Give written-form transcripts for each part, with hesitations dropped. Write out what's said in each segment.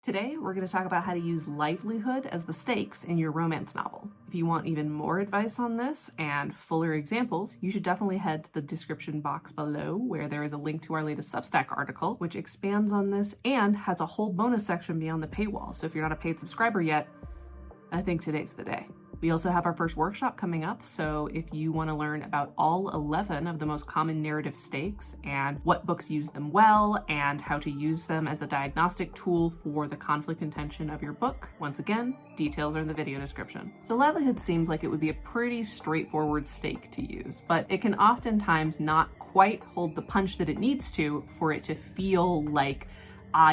Today, we're going to talk about how to use livelihood as the stakes in your romance novel. If you want even more advice on this and fuller examples, you should definitely head to the description box below where there is a link to our latest Substack article, which expands on this and has a whole bonus section beyond the paywall. So if you're not a paid subscriber yet, I think today's the day. We also have our first workshop coming up, so if you want to learn about all 11 of the most common narrative stakes and what books use them well and how to use them as a diagnostic tool for the conflict and tension of your book, once again, details are in the video description. So livelihood seems like it would be a pretty straightforward stake to use, but it can oftentimes not quite hold the punch that it needs to for it to feel like,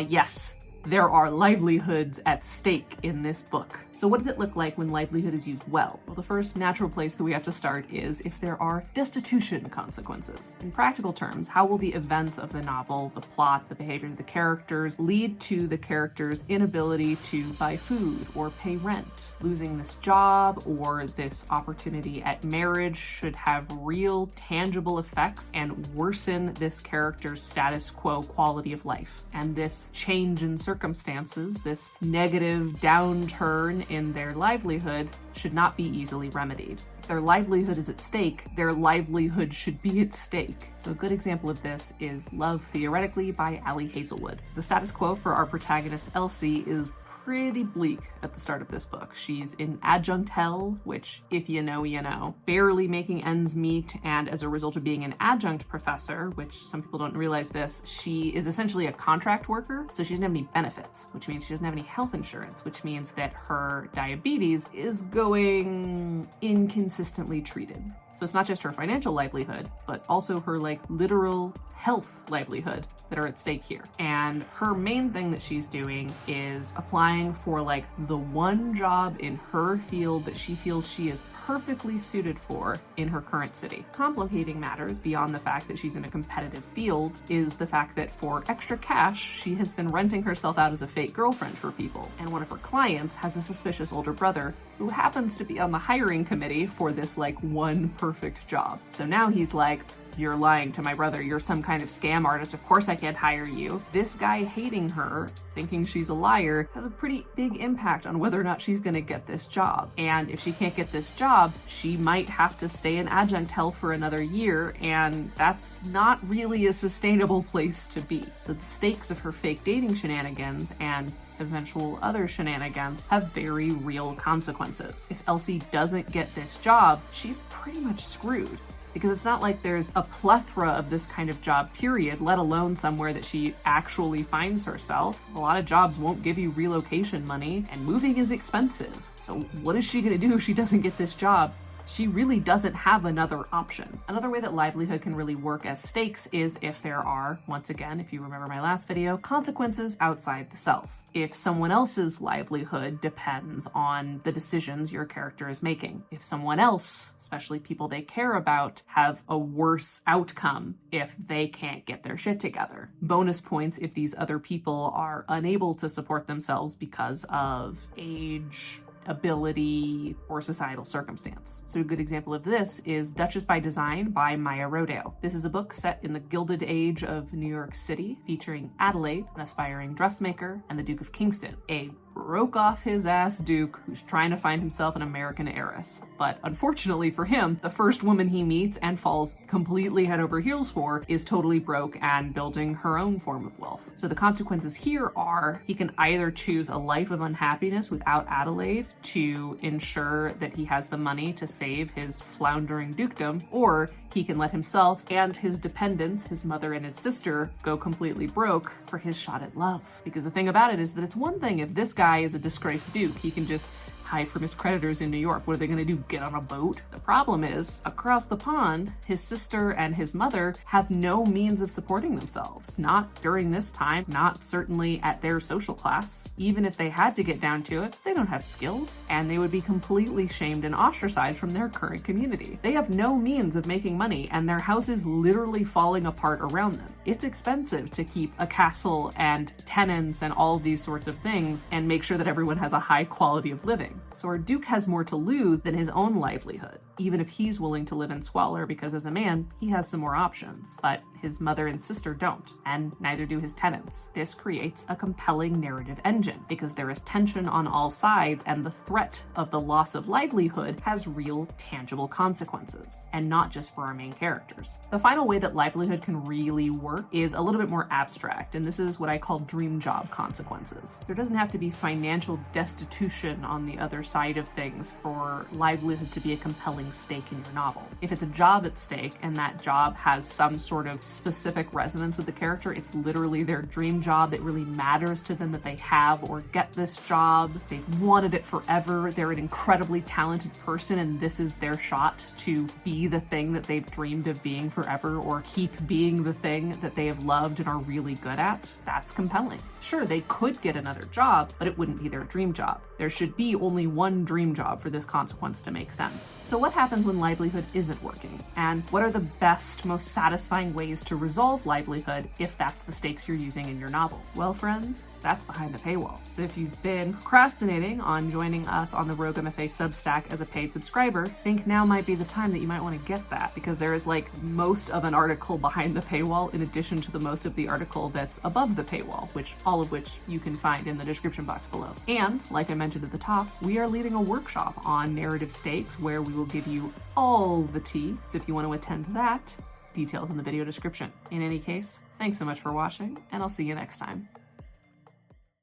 yes, there are livelihoods at stake in this book. So what does it look like when livelihood is used well? Well, the first natural place that we have to start is if there are destitution consequences. In practical terms, how will the events of the novel, the plot, the behavior of the characters lead to the character's inability to buy food or pay rent? Losing this job or this opportunity at marriage should have real, tangible effects and worsen this character's status quo quality of life. And this change in circumstances, this negative downturn in their livelihood, should not be easily remedied. If their livelihood is at stake, their livelihood should be at stake. So a good example of this is Love Theoretically by Ali Hazelwood. The status quo for our protagonist Elsie is pretty bleak at the start of this book. She's in adjunct hell, which, if you know, you know, barely making ends meet, and as a result of being an adjunct professor, which some people don't realize this, she is essentially a contract worker, so she doesn't have any benefits, which means she doesn't have any health insurance, which means that her diabetes is going inconsistently treated. So it's not just her financial livelihood, but also her literal health livelihood that are at stake here. And her main thing that she's doing is applying for the one job in her field that she feels she is perfectly suited for in her current city. Complicating matters beyond the fact that she's in a competitive field is the fact that for extra cash, she has been renting herself out as a fake girlfriend for people. And one of her clients has a suspicious older brother who happens to be on the hiring committee for this one perfect job. So now he's like, "You're lying to my brother. You're some kind of scam artist. Of course I can't hire you." This guy hating her, thinking she's a liar, has a pretty big impact on whether or not she's gonna get this job. And if she can't get this job, she might have to stay in adjunct hell for another year, and that's not really a sustainable place to be. So the stakes of her fake dating shenanigans and eventual other shenanigans have very real consequences. If Elsie doesn't get this job, she's pretty much screwed. Because it's not like there's a plethora of this kind of job, period, let alone somewhere that she actually finds herself. A lot of jobs won't give you relocation money, and moving is expensive. So what is she gonna do if she doesn't get this job? She really doesn't have another option. Another way that livelihood can really work as stakes is if there are, once again, if you remember my last video, consequences outside the self. If someone else's livelihood depends on the decisions your character is making. If someone else, especially people they care about, have a worse outcome if they can't get their shit together. Bonus points if these other people are unable to support themselves because of age, ability, or societal circumstance. So a good example of this is Duchess by Design by Maya Rodale. This is a book set in the Gilded Age of New York City, featuring Adelaide, an aspiring dressmaker, and the Duke of Kingston, a broke-off-his-ass duke who's trying to find himself an American heiress. But unfortunately for him, the first woman he meets and falls completely head over heels for is totally broke and building her own form of wealth. So the consequences here are he can either choose a life of unhappiness without Adelaide to ensure that he has the money to save his floundering dukedom, or he can let himself and his dependents, his mother and his sister, go completely broke for his shot at love. Because the thing about it is that it's one thing if this guy is a disgraced duke, he can just hide from his creditors in New York. What are they gonna do, get on a boat? The problem is, across the pond, his sister and his mother have no means of supporting themselves. Not during this time, not certainly at their social class. Even if they had to get down to it, they don't have skills, and they would be completely shamed and ostracized from their current community. They have no means of making money, and their house is literally falling apart around them. It's expensive to keep a castle and tenants and all these sorts of things and make sure that everyone has a high quality of living. So our duke has more to lose than his own livelihood. even if he's willing to live in squalor because as a man, he has some more options. But his mother and sister don't, and neither do his tenants. This creates a compelling narrative engine because there is tension on all sides and the threat of the loss of livelihood has real, tangible consequences, and not just for our main characters. The final way that livelihood can really work is a little bit more abstract, and this is what I call dream job consequences. There doesn't have to be financial destitution on the other side of things for livelihood to be a compelling stake in your novel. If it's a job at stake and that job has some sort of specific resonance with the character, it's literally their dream job, it really matters to them that they have or get this job, they've wanted it forever, they're an incredibly talented person and this is their shot to be the thing that they've dreamed of being forever or keep being the thing that they have loved and are really good at, that's compelling. Sure, they could get another job, but it wouldn't be their dream job. There should be only one dream job for this consequence to make sense. So what happens when livelihood isn't working? And what are the best, most satisfying ways to resolve livelihood if that's the stakes you're using in your novel? Well, friends, that's behind the paywall. So if you've been procrastinating on joining us on the Rogue MFA Substack as a paid subscriber, think now might be the time that you might want to get that, because there is like most of an article behind the paywall in addition to the most of the article that's above the paywall, all of which you can find in the description box below. And like I mentioned at the top, we are leading a workshop on narrative stakes where we will give you all the tea. So if you want to attend that, details in the video description. In any case, thanks so much for watching, and I'll see you next time.